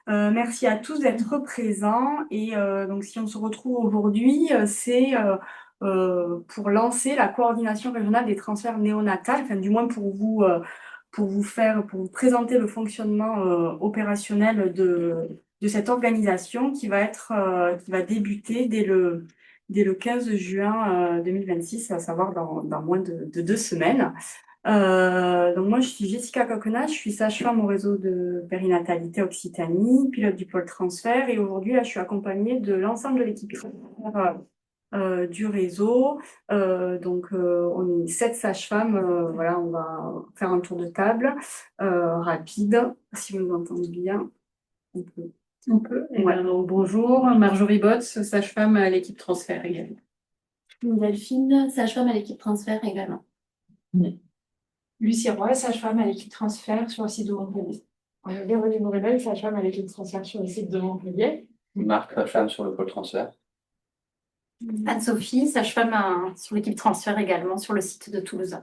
Merci à tous d'être présents. Et donc, si on se retrouve aujourd'hui, c'est pour lancer la coordination régionale des transferts néonatals, enfin, du moins pour vous présenter le fonctionnement opérationnel de cette organisation qui va débuter dès le 15 juin 2026, à savoir dans moins de 2 semaines. Donc moi, je suis Jessica Coquenat, je suis sage-femme au réseau de périnatalité Occitanie, pilote du pôle transfert. Et aujourd'hui, là, je suis accompagnée de l'ensemble de l'équipe transfert, du réseau. On est 7 sages-femmes. Voilà, on va faire un tour de table rapide, si vous m'entendez bien. On peut. On peut. Eh Ouais. bien, donc, bonjour, Marjorie Botts, sage-femme à l'équipe transfert également. Delphine, sage-femme à l'équipe transfert également. Lucie Roy, sage-femme à l'équipe transfert sur le site de Montpellier. Véronique Morel, sage-femme à l'équipe transfert sur le site de Montpellier. Marc, sage-femme sur le pôle transfert. Anne-Sophie, sage-femme sur l'équipe transfert également sur le site de Toulouse.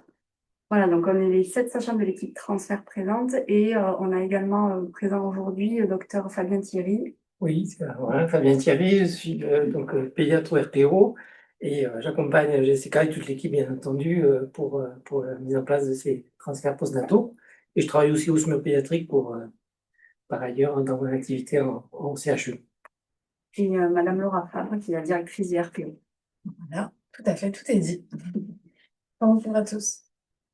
Voilà, donc on est les 7 sages-femmes de l'équipe transfert présente et on a également présent aujourd'hui le docteur Fabien Thierry. Oui, voilà, Fabien Thierry, je suis pédiatre RPO et j'accompagne Jessica et toute l'équipe, bien entendu, pour la mise en place de ces transferts postnataux. Et je travaille aussi au SME pédiatrique par ailleurs dans mon activité en CHU. Et Madame Laura Fabre, qui est la directrice du RPO. Voilà, tout à fait, tout est dit. Bonjour à tous.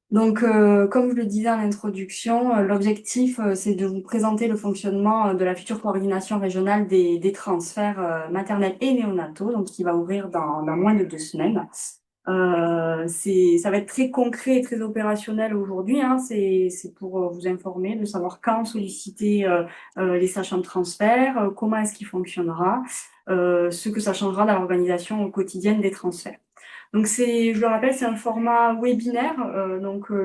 Donc, comme je le disais en introduction, l'objectif, c'est de vous présenter le fonctionnement de la future coordination régionale des transferts maternels et néonataux, donc qui va ouvrir dans moins de 2 semaines. Ça va être très concret et très opérationnel aujourd'hui, hein. C'est pour vous informer de savoir quand solliciter les sages-femmes de transfert, comment est-ce qu'il fonctionnera, ce que ça changera dans l'organisation quotidienne des transferts. Donc je le rappelle, c'est un format webinaire,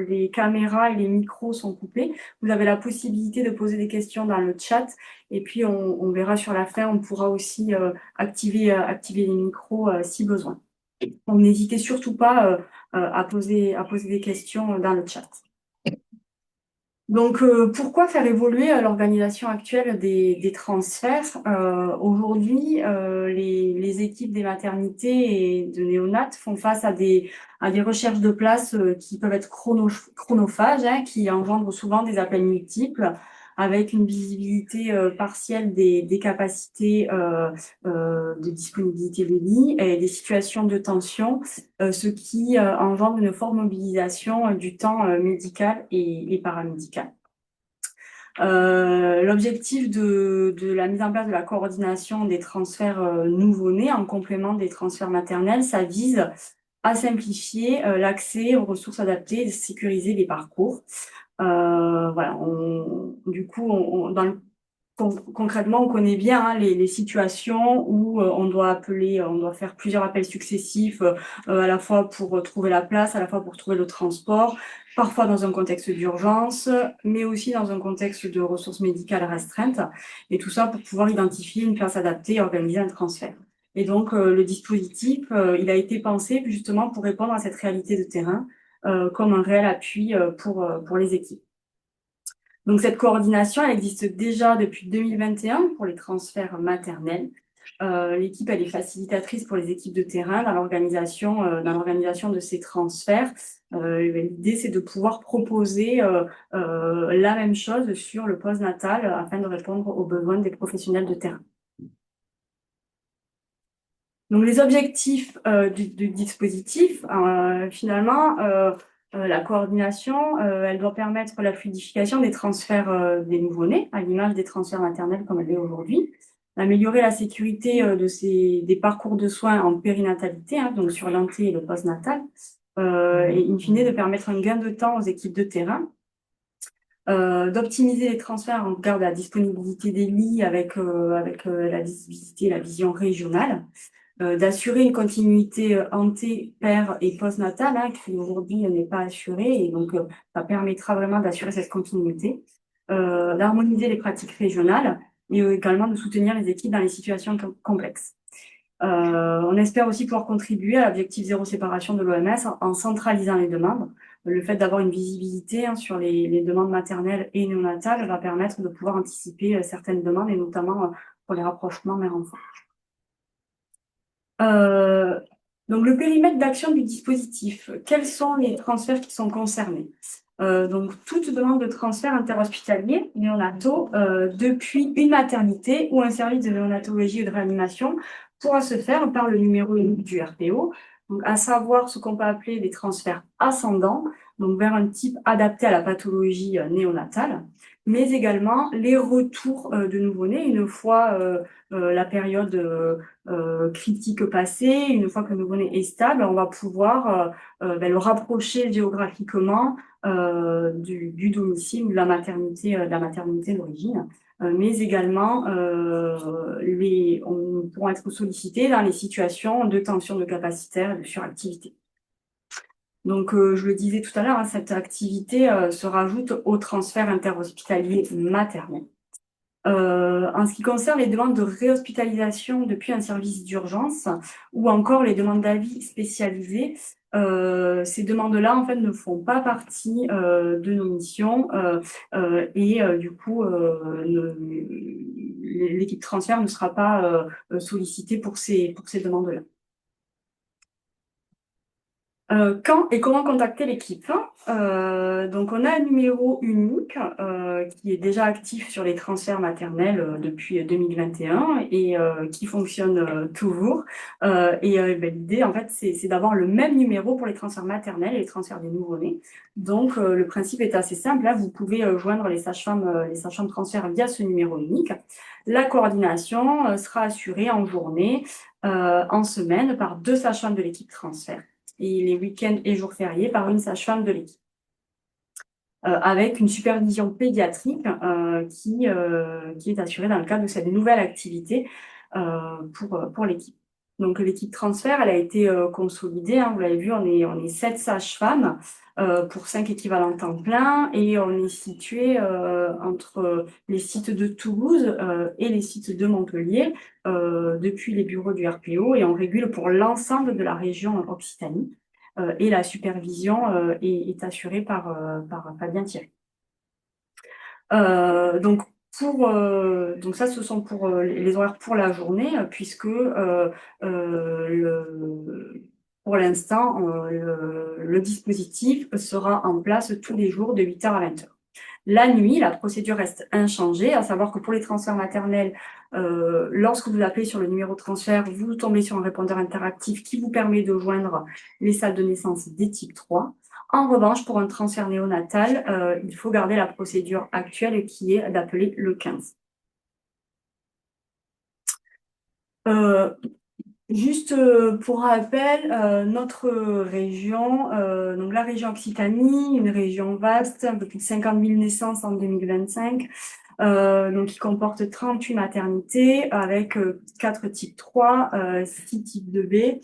les caméras et les micros sont coupés. Vous avez la possibilité de poser des questions dans le chat et puis on verra sur la fin, on pourra aussi activer les micros si besoin. Donc n'hésitez surtout pas à poser des questions dans le chat. Donc, pourquoi faire évoluer l'organisation actuelle des transferts? Aujourd'hui, les équipes des maternités et de néonates font face à des recherches de places qui peuvent être chronophages, hein, qui engendrent souvent des appels multiples, avec une visibilité partielle des capacités de disponibilité des lits et des situations de tension, ce qui engendre une forte mobilisation du temps médical et paramédical. L'objectif de la mise en place de la coordination des transferts nouveau-nés en complément des transferts maternels, ça vise à simplifier l'accès aux ressources adaptées et sécuriser les parcours. Voilà, concrètement, on connaît bien, hein, les situations où on doit faire plusieurs appels successifs, à la fois pour trouver la place, à la fois pour trouver le transport, parfois dans un contexte d'urgence, mais aussi dans un contexte de ressources médicales restreintes, et tout ça pour pouvoir identifier une place adaptée et organiser un transfert. Et donc, le dispositif, il a été pensé justement pour répondre à cette réalité de terrain, comme un réel appui pour les équipes. Donc, cette coordination, elle existe déjà depuis 2021 pour les transferts maternels. L'équipe, elle est facilitatrice pour les équipes de terrain dans l'organisation de ces transferts. L'idée, c'est de pouvoir proposer la même chose sur le postnatal afin de répondre aux besoins des professionnels de terrain. Donc, les objectifs du dispositif, finalement, la coordination, elle doit permettre la fluidification des transferts des nouveau-nés, à l'image des transferts maternels comme elle est aujourd'hui, améliorer la sécurité des parcours de soins en périnatalité, hein, donc sur l'entrée et le postnatal, et in fine de permettre un gain de temps aux équipes de terrain, d'optimiser les transferts en regard de la disponibilité des lits avec la visibilité et la vision régionale, d'assurer une continuité anté, père et postnatale, hein, qui aujourd'hui n'est pas assurée, et donc ça permettra vraiment d'assurer cette continuité, d'harmoniser les pratiques régionales, et également de soutenir les équipes dans les situations complexes. On espère aussi pouvoir contribuer à l'objectif zéro séparation de l'OMS en centralisant les demandes, le fait d'avoir une visibilité sur les demandes maternelles et néonatales va permettre de pouvoir anticiper certaines demandes et notamment pour les rapprochements mère-enfant. Donc, le périmètre d'action du dispositif. Quels sont les transferts qui sont concernés? Donc, toute demande de transfert interhospitalier néonataux depuis une maternité ou un service de néonatologie ou de réanimation pourra se faire par le numéro unique du RPO, donc, à savoir ce qu'on peut appeler des transferts ascendants, donc vers un type adapté à la pathologie néonatale, mais également les retours de nouveau-nés une fois la période critique passée, une fois que le nouveau-né est stable, on va pouvoir le rapprocher géographiquement du domicile ou de la maternité d'origine. Mais également, on pourra être sollicité dans les situations de tension de capacitaire et de suractivité. Donc, je le disais tout à l'heure, cette activité se rajoute au transfert interhospitalier maternel. En ce qui concerne les demandes de réhospitalisation depuis un service d'urgence ou encore les demandes d'avis spécialisés, ces demandes-là en fait ne font pas partie de nos missions et du coup l'équipe transfert ne sera pas sollicitée pour ces demandes-là. Quand et comment contacter l'équipe? Donc, on a un numéro unique qui est déjà actif sur les transferts maternels depuis 2021 et qui fonctionne toujours. L'idée, en fait, c'est d'avoir le même numéro pour les transferts maternels et les transferts des nouveau-nés. Donc, le principe est assez simple. Là, vous pouvez joindre les sages-femmes transfert via ce numéro unique. La coordination sera assurée en journée, en semaine, par 2 sages-femmes de l'équipe transfert, et les week-ends et jours fériés par une sage-femme de l'équipe. Avec une supervision pédiatrique qui est assurée dans le cadre de cette nouvelle activité pour l'équipe. Donc l'équipe transfert, elle a été consolidée, vous l'avez vu, on est 7 sages-femmes pour 5 équivalents temps plein et on est situé entre les sites de Toulouse et les sites de Montpellier depuis les bureaux du RPO et on régule pour l'ensemble de la région Occitanie. Et la supervision est assurée par Fabien Thierry. Donc ça, ce sont pour les horaires pour la journée, puisque pour l'instant, le dispositif sera en place tous les jours de 8h à 20h. La nuit, la procédure reste inchangée, à savoir que pour les transferts maternels, lorsque vous appelez sur le numéro de transfert, vous tombez sur un répondeur interactif qui vous permet de joindre les salles de naissance des types 3. En revanche, pour un transfert néonatal, il faut garder la procédure actuelle qui est d'appeler le 15. Juste pour rappel, notre région, donc la région Occitanie, une région vaste, un peu plus de 50 000 naissances en 2025, donc qui comporte 38 maternités avec 4 types 3, 6 types 2B,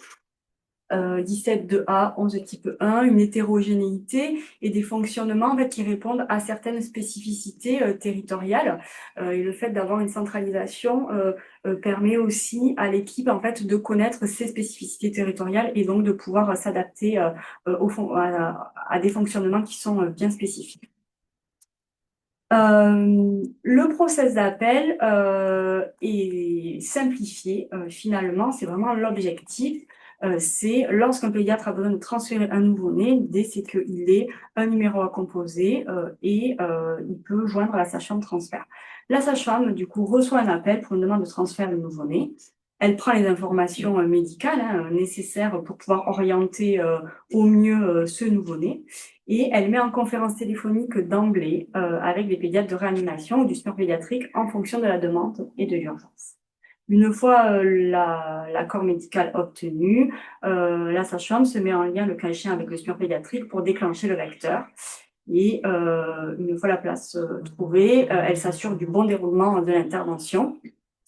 17 de A, 11 type 1, une hétérogénéité et des fonctionnements en fait, qui répondent à certaines spécificités territoriales. Et le fait d'avoir une centralisation permet aussi à l'équipe en fait, de connaître ses spécificités territoriales et donc de pouvoir s'adapter à des fonctionnements qui sont bien spécifiques. Le process d'appel est simplifié finalement, c'est vraiment l'objectif. C'est lorsqu'un pédiatre a besoin de transférer un nouveau-né, l'idée c'est qu'il ait un numéro à composer et il peut joindre la sage-femme de transfert. La sage-femme, du coup, reçoit un appel pour une demande de transfert de nouveau-né. Elle prend les informations médicales nécessaires pour pouvoir orienter au mieux ce nouveau-né et elle met en conférence téléphonique d'emblée avec des pédiatres de réanimation ou du sport pédiatrique en fonction de la demande et de l'urgence. Une fois l'accord médical obtenu, la sage-femme se met en lien, le cas échéant, avec le SMUR pédiatrique pour déclencher le vecteur. Et une fois la place trouvée, elle s'assure du bon déroulement de l'intervention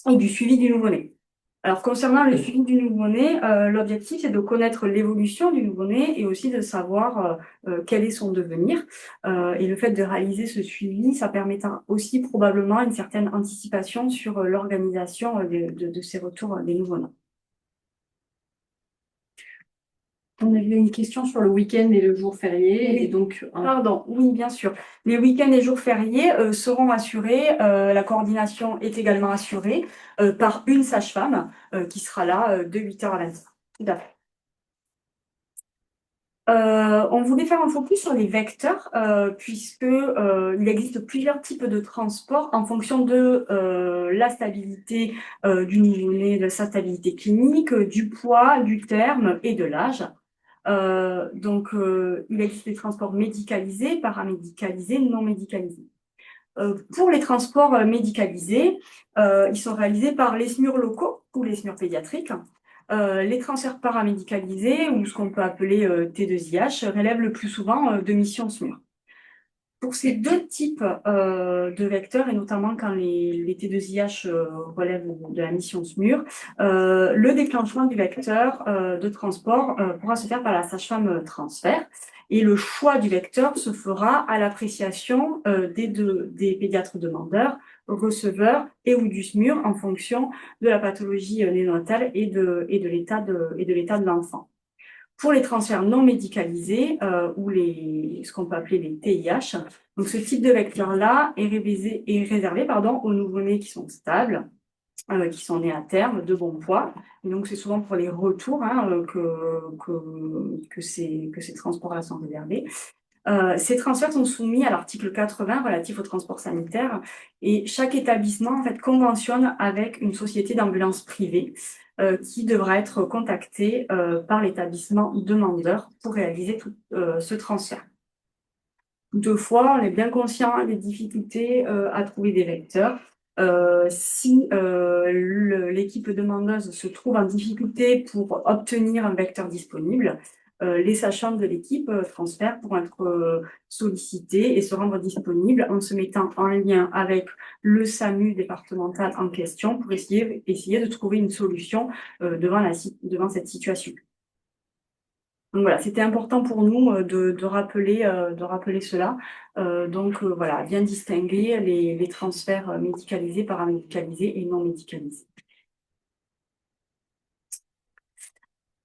et du suivi du nouveau-né. Alors, concernant le suivi du nouveau-né, l'objectif, c'est de connaître l'évolution du nouveau-né et aussi de savoir quel est son devenir. Et le fait de réaliser ce suivi, ça permettra aussi probablement une certaine anticipation sur l'organisation de ces retours des nouveau-nés. On avait une question sur le week-end et le jour férié, Oui. et donc Pardon, oui, bien sûr. Les week-ends et jours fériés seront assurés. La coordination est également assurée par une sage-femme qui sera là de 8h à 20h. Tout à fait. On voulait faire un focus sur les vecteurs puisque il existe plusieurs types de transports en fonction de la stabilité du nouveau-né, de sa stabilité clinique, du poids, du terme et de l'âge. Donc, il existe des transports médicalisés, paramédicalisés, non médicalisés. Pour les transports médicalisés, ils sont réalisés par les SMUR locaux ou les SMUR pédiatriques. Les transferts paramédicalisés, ou ce qu'on peut appeler T2IH, relèvent le plus souvent de missions SMUR. Pour ces deux types de vecteurs, et notamment quand les T2IH relèvent de la mission SMUR, le déclenchement du vecteur de transport pourra se faire par la sage-femme transfert. Et le choix du vecteur se fera à l'appréciation des pédiatres demandeurs, receveurs et ou du SMUR en fonction de la pathologie néonatale et de l'état de l'enfant. Pour les transferts non médicalisés ou ce qu'on peut appeler les TIH, donc ce type de vecteur-là est réservé aux nouveau-nés qui sont stables, qui sont nés à terme, de bon poids. Et donc c'est souvent pour les retours que ces transports-là sont réservés. Ces transferts sont soumis à l'article 80 relatif au transport sanitaire et chaque établissement en fait conventionne avec une société d'ambulance privée qui devra être contactée par l'établissement demandeur pour réaliser tout ce transfert. Toutefois, on est bien conscient des difficultés à trouver des vecteurs. Si l'équipe demandeuse se trouve en difficulté pour obtenir un vecteur disponible, les sages-femmes de l'équipe transfert pourront être sollicités et se rendre disponibles en se mettant en lien avec le SAMU départemental en question pour essayer de trouver une solution devant cette situation. Donc voilà, c'était important pour nous de rappeler cela. Voilà, bien distinguer les transferts médicalisés, paramédicalisés et non médicalisés.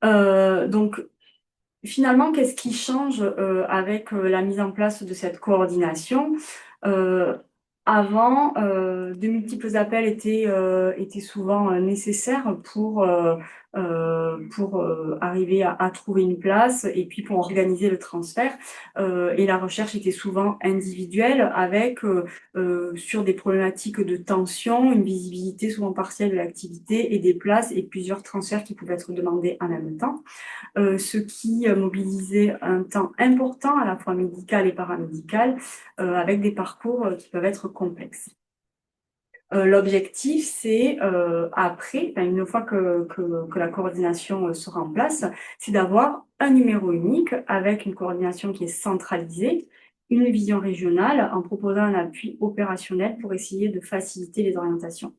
Donc, finalement, qu'est-ce qui change avec la mise en place de cette coordination? Avant, de multiples appels étaient souvent nécessaires pour arriver à trouver une place et puis pour organiser le transfert. Et la recherche était souvent individuelle avec, sur des problématiques de tension, une visibilité souvent partielle de l'activité et des places et plusieurs transferts qui pouvaient être demandés en même temps. Ce qui mobilisait un temps important à la fois médical et paramédical avec des parcours qui peuvent être complexes. L'objectif, c'est après, une fois que la coordination sera en place, c'est d'avoir un numéro unique avec une coordination qui est centralisée, une vision régionale en proposant un appui opérationnel pour essayer de faciliter les orientations.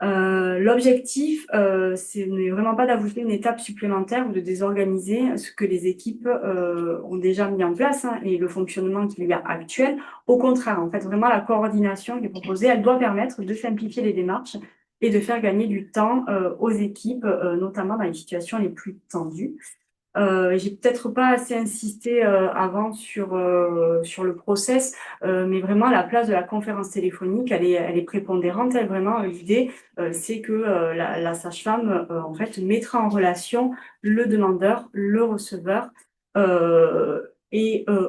L'objectif, ce n'est vraiment pas d'ajouter une étape supplémentaire ou de désorganiser ce que les équipes ont déjà mis en place et le fonctionnement qu'il y a actuel. Au contraire, en fait, vraiment la coordination qui est proposée, elle doit permettre de simplifier les démarches et de faire gagner du temps aux équipes, notamment dans les situations les plus tendues. J'ai peut-être pas assez insisté avant sur le process, mais vraiment la place de la conférence téléphonique, elle est prépondérante. Vraiment, l'idée, c'est que la sage-femme, en fait, mettra en relation le demandeur, le receveur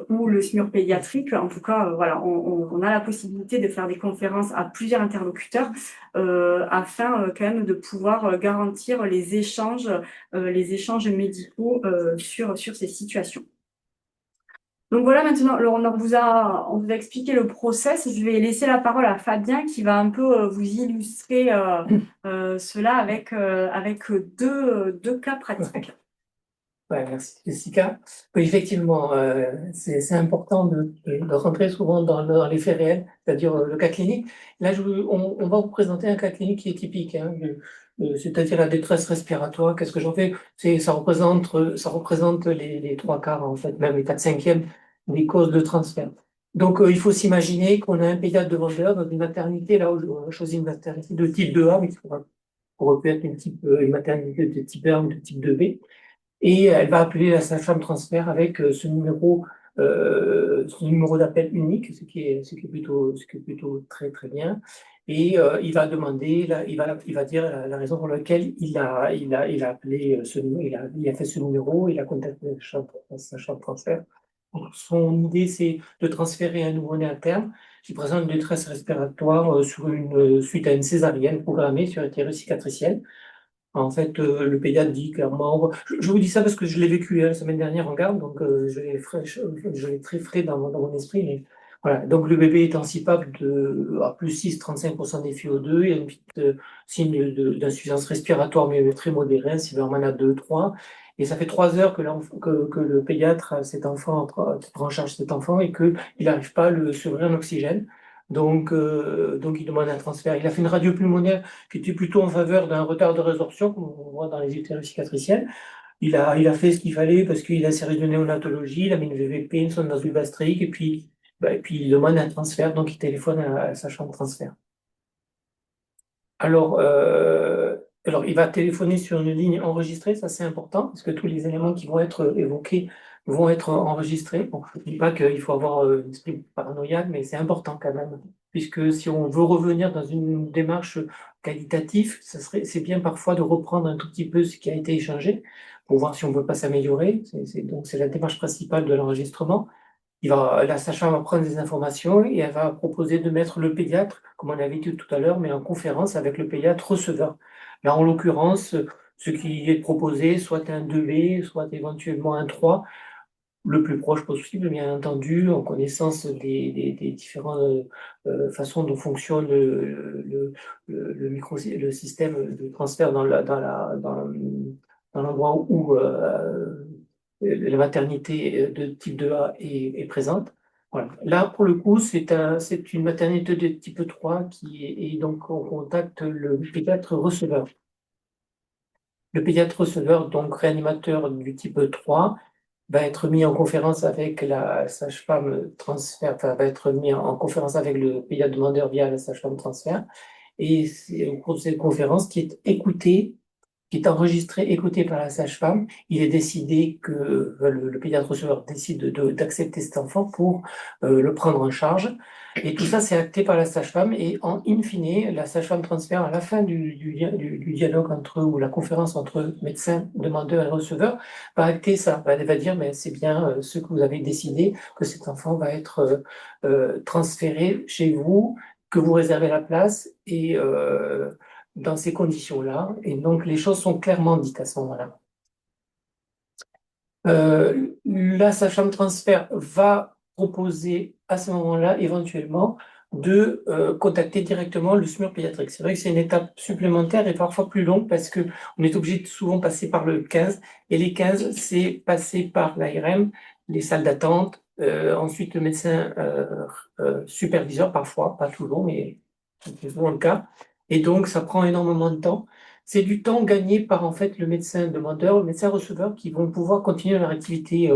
ou le SMUR pédiatrique. En tout cas, voilà, on a la possibilité de faire des conférences à plusieurs interlocuteurs afin quand même de pouvoir garantir les échanges médicaux sur ces situations. Donc voilà, maintenant, on vous a expliqué le process. Je vais laisser la parole à Fabien qui va un peu vous illustrer cela avec deux cas pratiques. Ouais, merci Jessica. Oui, effectivement, c'est important de rentrer souvent dans les faits réels, c'est-à-dire le cas clinique. Là, on va vous présenter un cas clinique qui est typique, c'est-à-dire la détresse respiratoire. Qu'est-ce que j'en fais? Ça représente les trois quarts, en fait, même les 4/5 des causes de transfert. Donc, il faut s'imaginer qu'on a un pédiatre demandeur dans une maternité, là où on a choisi une maternité de type 2A, mais qui aurait pu être une maternité de type 1 ou de type 2B. et elle va appeler la sage-femme transfert avec ce numéro d'appel unique, ce qui est plutôt très très bien. Et il va demander, il va dire la raison pour laquelle il a appelé ce numéro, il a fait ce numéro, il a contacté la sage-femme transfert. Donc, son idée, c'est de transférer un nouveau-né à terme qui présente une détresse respiratoire suite à une césarienne programmée sur utérus cicatriciel. En fait, le pédiatre dit clairement, je vous dis ça parce que je l'ai vécu la semaine dernière en garde, donc je l'ai très frais dans mon esprit. Mais voilà. Donc le bébé est ensipable à plus 6,35% des FiO2, il y a une petite signe d'insuffisance respiratoire, mais très modérée, un Silverman à 2, 3. Et ça fait 3 heures que le pédiatre a cet enfant, qui prend en charge cet enfant et qu'il n'arrive pas à le sevrer en oxygène. Donc il demande un transfert. Il a fait une radio pulmonaire qui était plutôt en faveur d'un retard de résorption, comme on voit dans les utérus cicatriciels. Il a fait ce qu'il fallait parce qu'il a servi de néonatologie, il a mis une VVP, une sonde nasogastrique, et puis il demande un transfert, donc il téléphone à sa chambre de transfert. Alors, alors, il va téléphoner sur une ligne enregistrée, ça c'est important, parce que tous les éléments qui vont être évoqués vont être enregistrés. Bon, je ne dis pas qu'il faut avoir un esprit paranoïaque, mais c'est important quand même, puisque si on veut revenir dans une démarche qualitative, c'est bien parfois de reprendre un tout petit peu ce qui a été échangé pour voir si on ne peut pas s'améliorer. Donc, c'est la démarche principale de l'enregistrement. La sage-femme va prendre des informations et elle va proposer de mettre le pédiatre, comme on avait dit tout à l'heure, mais en conférence avec le pédiatre receveur. Là, en l'occurrence, ce qui est proposé, soit un 2B, soit éventuellement un 3, le plus proche possible, bien entendu, en connaissance des différentes façons dont fonctionne le système de transfert dans l'endroit où la maternité de type 2A est présente. Voilà. Là, pour le coup, c'est une maternité de type 3 et donc on contacte le pédiatre receveur. Le pédiatre receveur, donc réanimateur du type 3, va être mis en conférence avec la sage-femme transfert, enfin, va être mis en conférence avec le pédiatre demandeur via la sage-femme transfert. Et c'est au cours de cette conférence qui est enregistré, écouté par la sage-femme, il est décidé que le pédiatre receveur décide d'accepter cet enfant pour le prendre en charge. Et tout ça, c'est acté par la sage-femme. Et in fine, la sage-femme transfère à la fin du dialogue ou la conférence entre médecin, demandeur et receveur, va acter ça. Elle va dire, mais c'est bien ce que vous avez décidé, que cet enfant va être transféré chez vous, que vous réservez la place et dans ces conditions-là. Et donc, les choses sont clairement dites à ce moment-là. La sage-femme transfert va proposer à ce moment-là, éventuellement, de contacter directement le SMUR pédiatrique. C'est vrai que c'est une étape supplémentaire et parfois plus longue parce qu'on est obligé de souvent passer par le 15. Et les 15, c'est passer par l'ARM, les salles d'attente, ensuite le médecin superviseur, parfois, pas toujours, mais c'est souvent le cas. Et donc, ça prend énormément de temps. C'est du temps gagné par en fait le médecin demandeur, le médecin receveur qui vont pouvoir continuer leur activité,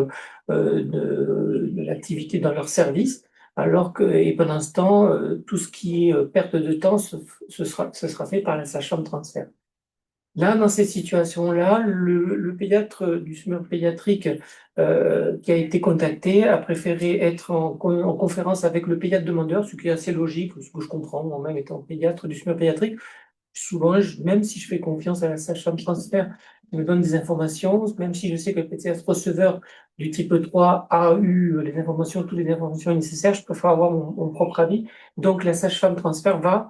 de l'activité dans leur service, alors que et pendant ce temps, tout ce qui est perte de temps ce sera fait par la sage-femme transfert. Là, dans ces situations-là, le pédiatre du SMUR pédiatrique qui a été contacté a préféré être en conférence avec le pédiatre demandeur, ce qui est assez logique, ce que je comprends, moi-même étant pédiatre du SMUR pédiatrique. Souvent, même si je fais confiance à la sage-femme transfert, elle me donne des informations, même si je sais que le pédiatre receveur du type 3 a eu les informations, toutes les informations nécessaires, je préfère avoir mon propre avis. Donc, la sage-femme transfert va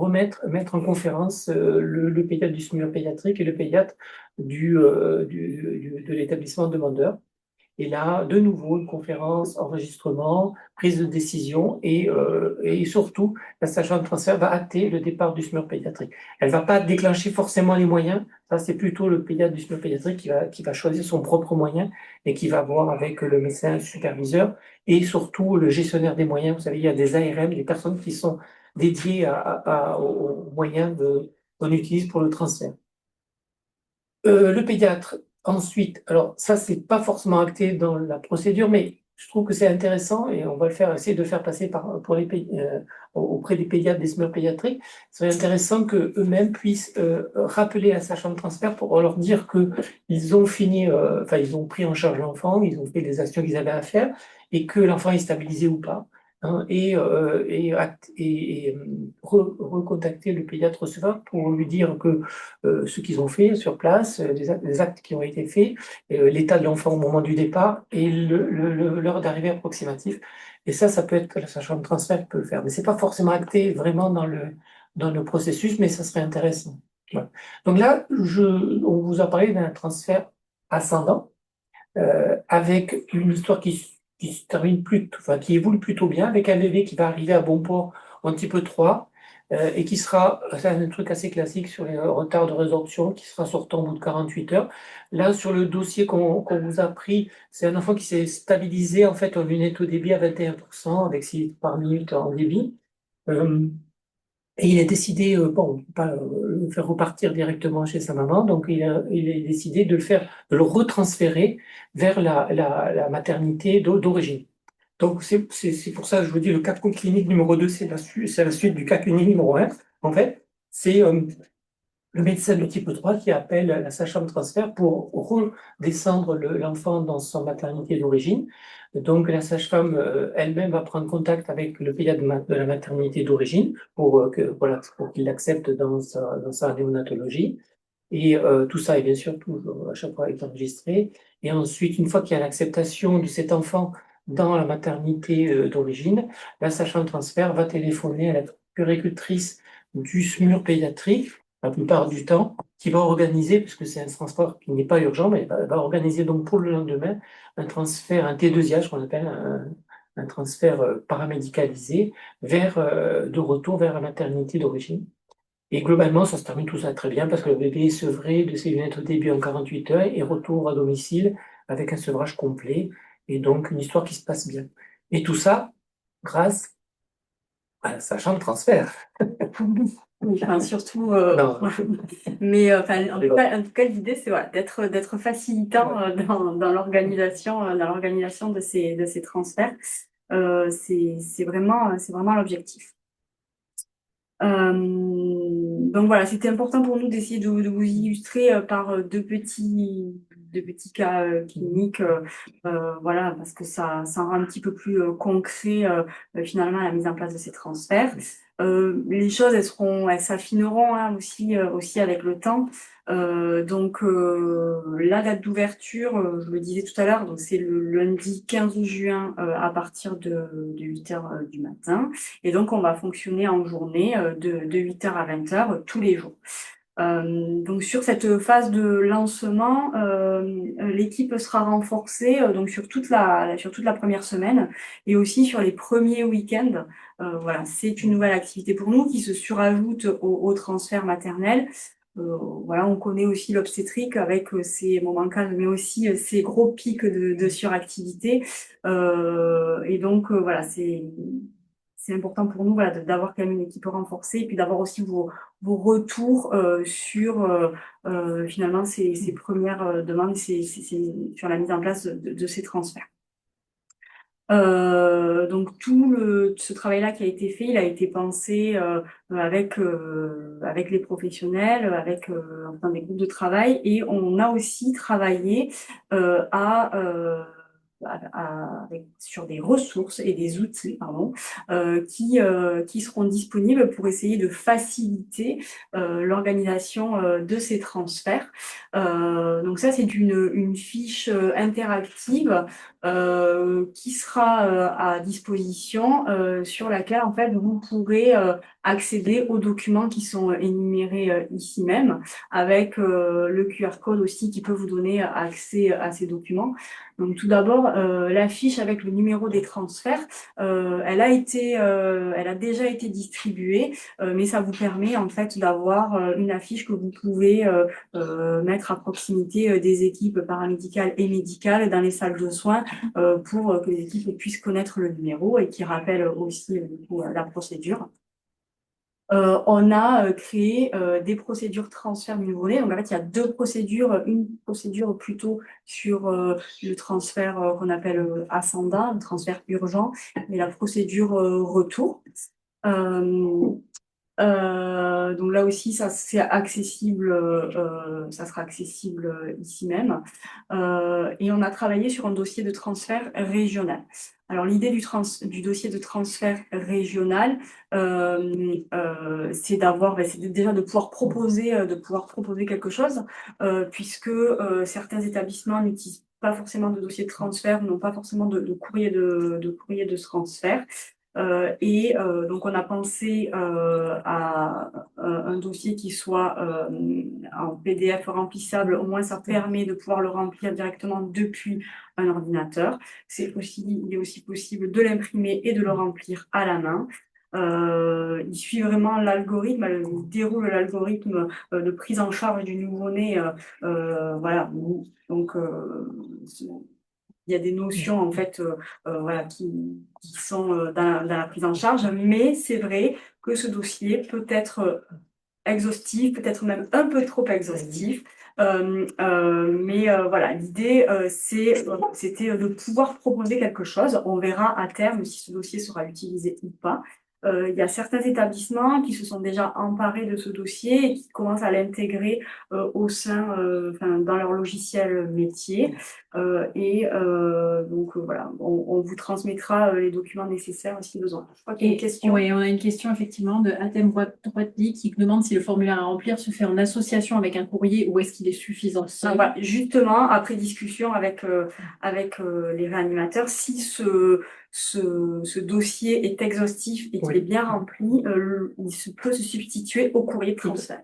mettre en conférence le pédiatre du SMUR pédiatrique et le pédiatre de l'établissement demandeur. Et là, de nouveau, une conférence, enregistrement, prise de décision et surtout, la sage-femme transfert va acter le départ du SMUR pédiatrique. Elle ne va pas déclencher forcément les moyens. Ça, c'est plutôt le pédiatre du SMUR pédiatrique qui va choisir son propre moyen et qui va voir avec le médecin superviseur et surtout le gestionnaire des moyens. Vous savez, il y a des ARM, des personnes qui sont dédiées aux moyens qu'on utilise pour le transfert. Le pédiatre, ensuite, alors ça, c'est pas forcément acté dans la procédure, mais je trouve que c'est intéressant et on va le faire, essayer de le faire passer auprès des pédiatres, des SMUR pédiatriques. C'est intéressant que eux-mêmes puissent rappeler à sage-femme transfert pour leur dire que ils ont fini, enfin ils ont pris en charge l'enfant, ils ont fait les actions qu'ils avaient à faire et que l'enfant est stabilisé ou pas. Hein, recontacter le pédiatre receveur pour lui dire que ce qu'ils ont fait sur place, les actes qui ont été faits, l'état de l'enfant au moment du départ et l'heure d'arrivée approximative. Et ça peut être que la sage-femme transfert peut le faire. Mais c'est pas forcément acté vraiment dans le processus, mais ça serait intéressant. Voilà. Donc là, on vous a parlé d'un transfert ascendant avec une histoire qui se termine enfin, qui évolue plutôt bien, avec un bébé qui va arriver à bon port en type 3 et qui sera, c'est un truc assez classique sur les retards de résorption, qui sera sortant au bout de 48 heures. Là, sur le dossier qu'on vous a pris, c'est un enfant qui s'est stabilisé en fait en lunette au débit à 21%, avec 6 litres par minute en débit. Et il a décidé, bon, pas le faire repartir directement chez sa maman, donc il a décidé de le retransférer vers la maternité d'origine. Donc c'est pour ça que je vous dis le cas clinique numéro 2, c'est la suite du cas clinique numéro 1. En fait, c'est le médecin de type 3 qui appelle la sage-femme transfert pour redescendre l'enfant dans son maternité d'origine. Donc la sage-femme elle-même va prendre contact avec le pédiatre de la maternité d'origine pour qu'il l'accepte dans sa néonatologie. Et tout ça est bien sûr toujours à chaque fois est enregistré. Et ensuite, une fois qu'il y a l'acceptation de cet enfant dans la maternité d'origine, la sage-femme transfert va téléphoner à la puéricultrice du SMUR pédiatrique la plupart du temps, qui va organiser, puisque c'est un transport qui n'est pas urgent, mais va organiser donc pour le lendemain un transfert, un T2IA, qu'on appelle un transfert paramédicalisé, de retour vers la maternité d'origine. Et globalement, ça se termine tout ça très bien parce que le bébé est sevré de ses lunettes au début en 48 heures et retour à domicile avec un sevrage complet et donc une histoire qui se passe bien. Et tout ça grâce à la sage-femme transfert. Enfin, surtout, Non. mais enfin, en tout cas, l'idée, c'est voilà, d'être facilitant dans l'organisation de ces transferts. C'est vraiment l'objectif. Donc voilà, c'était important pour nous d'essayer de vous illustrer par deux petits cas cliniques, voilà, parce que ça rend un petit peu plus concret finalement la mise en place de ces transferts. Les choses, elles s'affineront hein, aussi avec le temps. Donc la date d'ouverture, je le disais tout à l'heure, donc c'est le lundi 15 juin à partir de 8 heures du matin. Et donc on va fonctionner en journée de 8 heures à 20 heures tous les jours. Donc sur cette phase de lancement, l'équipe sera renforcée donc sur toute la première semaine et aussi sur les premiers week-ends. Voilà, c'est une nouvelle activité pour nous qui se surajoute au transfert maternel. Voilà, on connaît aussi l'obstétrique avec ses moments calmes, mais aussi ses gros pics de suractivité. Et donc voilà, c'est important pour nous voilà, d'avoir quand même une équipe renforcée et puis d'avoir aussi vos retours sur finalement ces premières demandes, sur la mise en place de ces transferts. Donc ce travail-là qui a été fait, il a été pensé avec les professionnels, enfin, des groupes de travail, et on a aussi travaillé sur des ressources et des outils qui seront disponibles pour essayer de faciliter l'organisation de ces transferts. Donc ça, c'est une fiche interactive qui sera à disposition sur laquelle en fait vous pourrez accéder aux documents qui sont énumérés ici même, avec le QR code aussi qui peut vous donner accès à ces documents. Donc tout d'abord, la fiche avec le numéro des transferts, elle a déjà été distribuée, mais ça vous permet en fait d'avoir une affiche que vous pouvez mettre à proximité des équipes paramédicales et médicales dans les salles de soins pour que les équipes puissent connaître le numéro et qui rappelle aussi du coup, la procédure. On a créé des procédures transfert du nouveau-né. Donc en fait, il y a deux procédures. Une procédure plutôt sur le transfert qu'on appelle ascendant, le transfert urgent, et la procédure retour. Donc là aussi, ça c'est accessible, ça sera accessible ici même. Et on a travaillé sur un dossier de transfert régional. Alors l'idée du dossier de transfert régional, c'est c'est déjà de pouvoir proposer quelque chose, puisque certains établissements n'utilisent pas forcément de dossier de transfert, n'ont pas forcément de courrier de courrier de transfert. Donc on a pensé à un dossier qui soit en PDF remplissable. Au moins, ça permet de pouvoir le remplir directement depuis un ordinateur. Il est aussi possible de l'imprimer et de le remplir à la main. Il suit vraiment l'algorithme, il déroule l'algorithme de prise en charge du nouveau-né. Voilà. Donc, il y a des notions en fait voilà, qui sont dans la prise en charge, mais c'est vrai que ce dossier peut être exhaustif, peut-être même un peu trop exhaustif. Voilà, l'idée c'était de pouvoir proposer quelque chose. On verra à terme si ce dossier sera utilisé ou pas. Il y a certains établissements qui se sont déjà emparés de ce dossier et qui commencent à l'intégrer au sein, dans leur logiciel métier. Voilà, on vous transmettra les documents nécessaires si besoin. Je crois qu'il y a une question. Oui, on a une question effectivement de Atem Droitly qui demande si le formulaire à remplir se fait en association avec un courrier ou est-ce qu'il est suffisant seul. Voilà, justement, après discussion avec les réanimateurs, si ce dossier est exhaustif et qu'il est bien rempli, peut se substituer au courrier de transfert.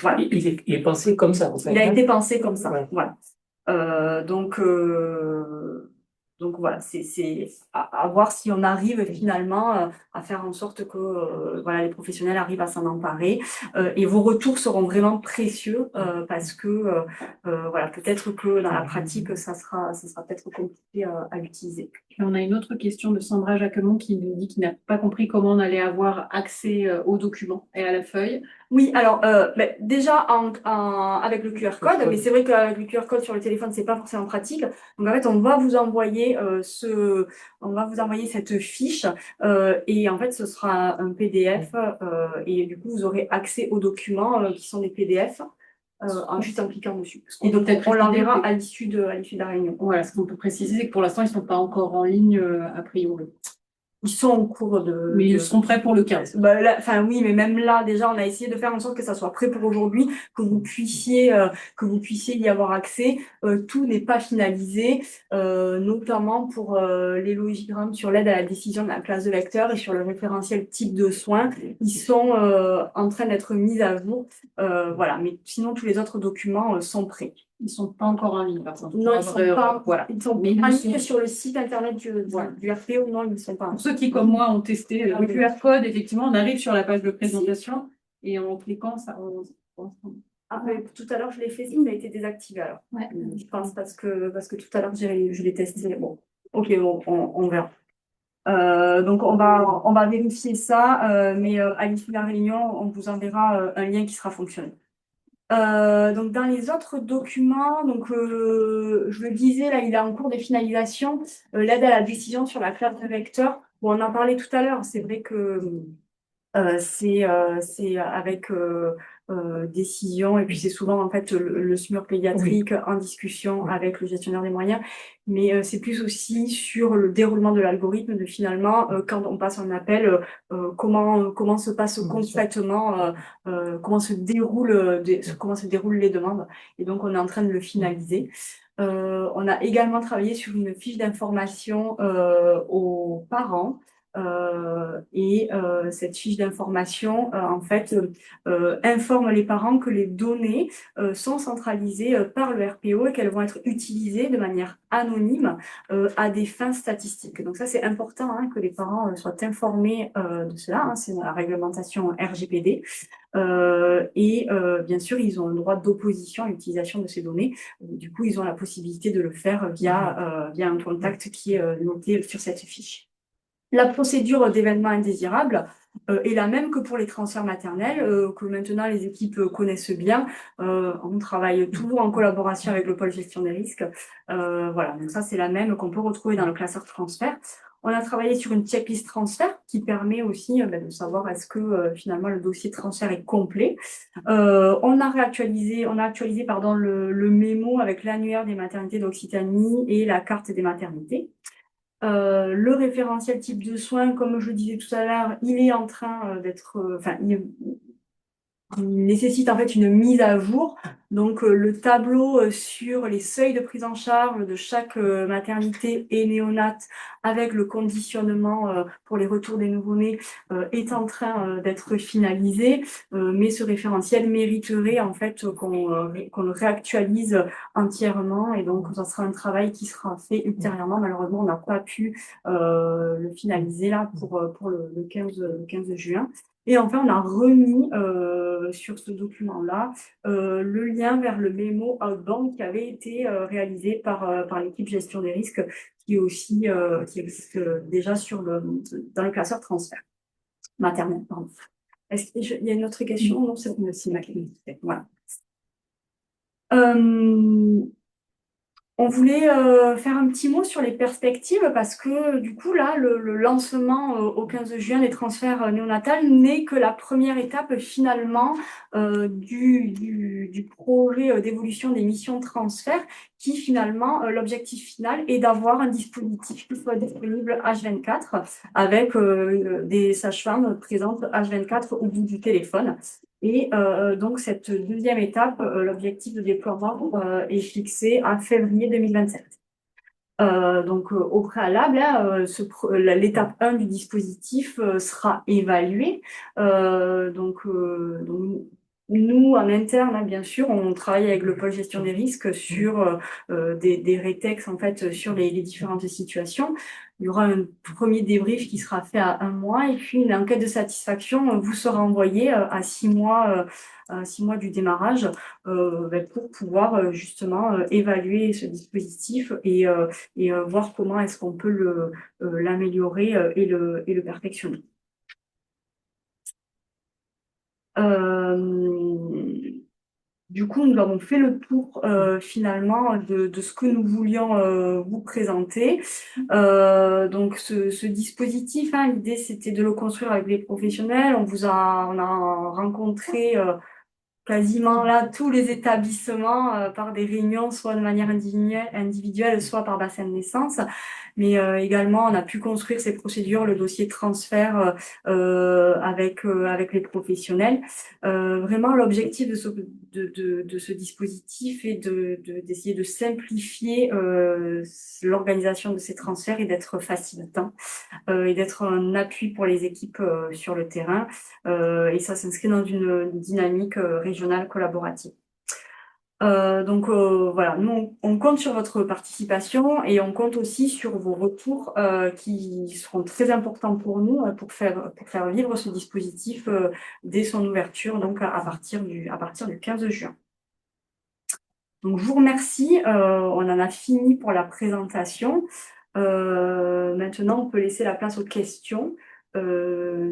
Voilà. Il est pensé comme ça, en fait. Il a été pensé comme ça. Ouais. Voilà. Donc voilà, c'est à voir si on arrive finalement à faire en sorte que voilà, les professionnels arrivent à s'en emparer. Et vos retours seront vraiment précieux parce que voilà, peut-être que dans la pratique, ça sera peut-être compliqué à utiliser. Et on a une autre question de Sandra Jacquemont qui nous dit qu'il n'a pas compris comment on allait avoir accès aux documents et à la feuille. Oui, alors déjà avec le QR code, mais c'est vrai qu'avec le QR code sur le téléphone, c'est pas forcément pratique. Donc en fait, on va vous envoyer cette fiche et en fait, ce sera un PDF et du coup, vous aurez accès aux documents qui sont des PDF juste en cliquant dessus. Et donc, on l'enverra à l'issue de la réunion. Voilà, ce qu'on peut préciser, c'est que pour l'instant, ils ne sont pas encore en ligne a priori. Ils sont en cours de... Mais ils seront prêts pour le 15. Oui, mais même là, déjà, on a essayé de faire en sorte que ça soit prêt pour aujourd'hui, que vous puissiez y avoir accès. Tout n'est pas finalisé, notamment pour les logigrammes sur l'aide à la décision de la classe de lecteur et sur le référentiel type de soins. Ils sont en train d'être mis à jour. Voilà, mais sinon, tous les autres documents sont prêts. Ils ne sont pas encore en ligne, par exemple. Non, ils sont pas. Voilà. Ils sont Mais pas ils mis sont- sur le site internet du RPO. Non, ils ne sont pas. Pour ceux qui, comme moi, ont testé le QR code, effectivement, on arrive sur la page de présentation et en cliquant, ça. Ah, mais tout à l'heure, je l'ai fait, il a été désactivé alors. Ouais. Je pense parce que tout à l'heure, je l'ai testé. Bon, ok, bon, on verra. Donc, on va vérifier ça, mais à l'issue de la réunion, on vous enverra un lien qui sera fonctionnel. Donc dans les autres documents, donc je le disais là, il est en cours de finalisation, l'aide à la décision sur la classe de vecteur. Bon, on en parlait tout à l'heure. C'est vrai que c'est avec décision et puis c'est souvent en fait le SMUR pédiatrique en discussion avec le gestionnaire des moyens, mais c'est plus aussi sur le déroulement de l'algorithme de finalement quand on passe un appel, comment se passe concrètement, comment se déroulent les demandes, et donc on est en train de le finaliser. On a également travaillé sur une fiche d'information aux parents. Cette fiche d'information, en fait, informe les parents que les données sont centralisées par le RPO et qu'elles vont être utilisées de manière anonyme à des fins statistiques. Donc ça, c'est important que les parents soient informés de cela. C'est dans la réglementation RGPD. Bien sûr, ils ont le droit d'opposition à l'utilisation de ces données. Du coup, ils ont la possibilité de le faire via un contact qui est noté sur cette fiche. La procédure d'événements indésirables, est la même que pour les transferts maternels, que maintenant les équipes connaissent bien. On travaille toujours en collaboration avec le pôle gestion des risques. Voilà, donc ça c'est la même qu'on peut retrouver dans le classeur transfert. On a travaillé sur une checklist transfert qui permet aussi de savoir est-ce que finalement le dossier de transfert est complet. On a actualisé pardon, le mémo avec l'annuaire des maternités d'Occitanie et la carte des maternités. Le référentiel type de soins, comme je le disais tout à l'heure, il est en train d'être, il nécessite en fait une mise à jour. Donc le tableau sur les seuils de prise en charge de chaque maternité et néonate avec le conditionnement pour les retours des nouveau-nés est en train d'être finalisé, mais ce référentiel mériterait en fait qu'on le réactualise entièrement, et donc ça sera un travail qui sera fait ultérieurement. Malheureusement, on n'a pas pu le finaliser là pour le 15 juin. Et enfin, on a remis sur ce document-là le lien vers le mémo outbound qui avait été réalisé par l'équipe gestion des risques, qui est aussi qui existe déjà dans le classeur transfert maternel. Pardon. Est-ce qu'il y a une autre question? Non, c'est ma question. Voilà. On voulait faire un petit mot sur les perspectives parce que du coup là le lancement au 15 juin des transferts néonatales n'est que la première étape finalement du projet d'évolution des missions de transfert, qui finalement l'objectif final est d'avoir un dispositif qui soit disponible H24 avec des sages-femmes présentes H24 au bout du téléphone. Et donc, cette deuxième étape, l'objectif de déploiement est fixé à février 2027. Donc, au préalable, là, l'étape 1 du dispositif sera évaluée. Donc, nous, en interne, hein, bien sûr, on travaille avec le pôle gestion des risques sur des rétex, en fait, sur les différentes situations. Il y aura un premier débrief qui sera fait à 1 mois, et puis une enquête de satisfaction vous sera envoyée à 6 mois, 6 mois du démarrage, pour pouvoir justement évaluer ce dispositif et voir comment est-ce qu'on peut l'améliorer et le perfectionner. Du coup, nous avons fait le tour finalement de ce que nous voulions vous présenter. Donc, ce dispositif, hein, l'idée c'était de le construire avec des professionnels. On a rencontré quasiment là tous les établissements par des réunions, soit de manière individuelle, soit par bassin de naissance. Mais également, on a pu construire ces procédures, le dossier de transfert avec les professionnels. Vraiment, l'objectif de ce dispositif est d'essayer de simplifier l'organisation de ces transferts et d'être facilitant et d'être un appui pour les équipes sur le terrain. Et ça s'inscrit dans une dynamique régionale collaborative. Donc voilà, nous on compte sur votre participation et on compte aussi sur vos retours qui seront très importants pour nous pour faire vivre ce dispositif dès son ouverture, donc à partir du 15 juin. Donc je vous remercie, on en a fini pour la présentation. Maintenant, on peut laisser la place aux questions.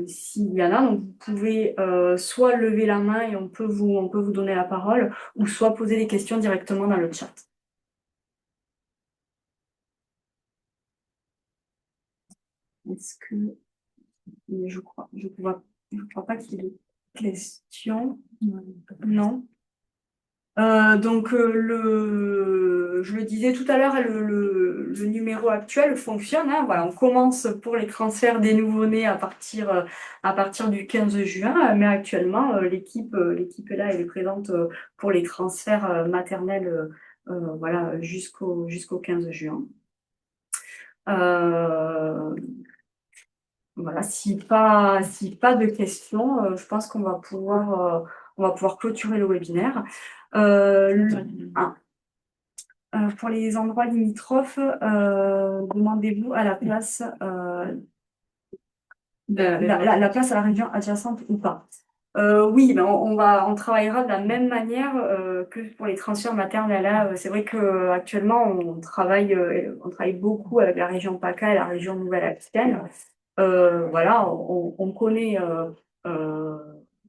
S'il y en a, donc vous pouvez soit lever la main et on peut vous donner la parole, ou soit poser des questions directement dans le chat. Est-ce que je crois pas qu'il y ait de questions. Non. Donc je le disais tout à l'heure, le numéro actuel fonctionne, hein, voilà, on commence pour les transferts des nouveau-nés à partir du 15 juin, mais actuellement l'équipe est là, elle est présente pour les transferts maternels voilà, jusqu'au 15 juin. Voilà, si pas de questions, je pense qu'on va pouvoir clôturer le webinaire. Pour les endroits limitrophes, demandez-vous à la place, la place à la région adjacente ou pas. Oui, ben on travaillera de la même manière que pour les transferts maternels. C'est vrai que actuellement on travaille beaucoup avec la région PACA et la région Nouvelle-Aquitaine. voilà, on connaît, euh,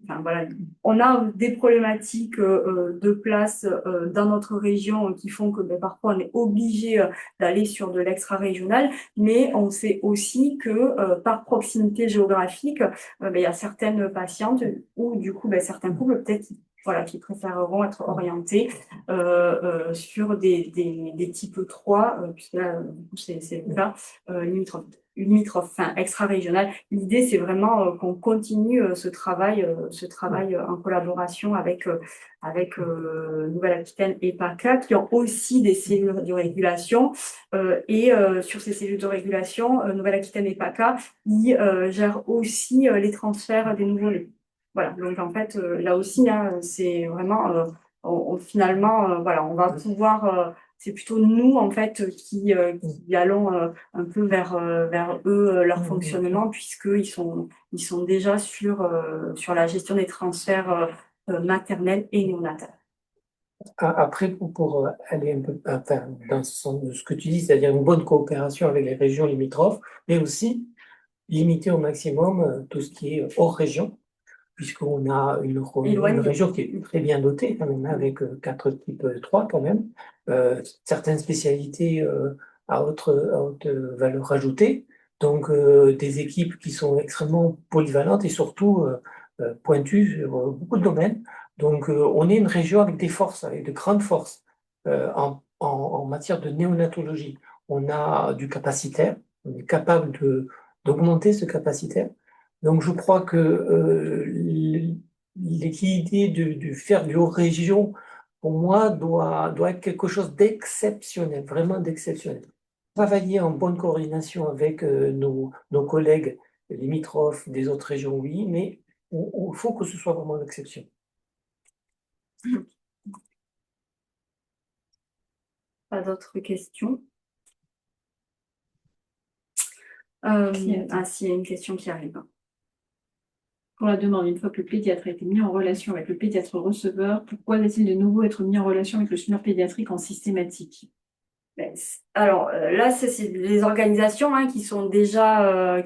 enfin, voilà, on a des problématiques de place dans notre région qui font que ben, parfois on est obligé d'aller sur de l'extra-régional, mais on sait aussi que par proximité géographique, ben, il y a certaines patientes ou du coup ben, certains couples peut-être voilà, qui préféreront être orientés sur des types 3, puisque là, du coup, c'est le cas, limitrophes, enfin extra-régional. L'idée, c'est vraiment qu'on continue ce travail en collaboration avec Nouvelle-Aquitaine et PACA, qui ont aussi des cellules de régulation. Sur ces cellules de régulation, Nouvelle-Aquitaine et PACA, ils gèrent aussi les transferts des nouveau-nés. Voilà, donc en fait, là aussi, hein, c'est vraiment, finalement, voilà, on va pouvoir, c'est plutôt nous, en fait, qui allons un peu vers eux, leur fonctionnement, ils sont déjà sur la gestion des transferts maternels et néonatals. Après, pour aller un peu enfin, dans ce sens de ce que tu dis, c'est-à-dire une bonne coopération avec les régions limitrophes, mais aussi limiter au maximum tout ce qui est hors région, puisqu'on a une Éloigné. région qui est très bien dotée, quand même, avec 4 types 3 quand même, certaines spécialités à haute valeur ajoutée, donc des équipes qui sont extrêmement polyvalentes et surtout pointues sur beaucoup de domaines. Donc on est une région avec des forces, avec de grandes forces en matière de néonatologie. On a du capacitaire, on est capable d'augmenter ce capacitaire. Donc, je crois que l'idée de faire du hors-région, pour moi, doit être quelque chose d'exceptionnel, vraiment d'exceptionnel. Travailler en bonne coordination avec nos collègues limitrophes des autres régions, oui, mais il faut que ce soit vraiment l'exception. Pas d'autres questions? S'il y a une question qui arrive. Pour la demande, une fois que le pédiatre a été mis en relation avec le pédiatre receveur, pourquoi doit-il de nouveau être mis en relation avec le SMUR pédiatrique en systématique? Alors là, c'est les organisations hein, qui sont déjà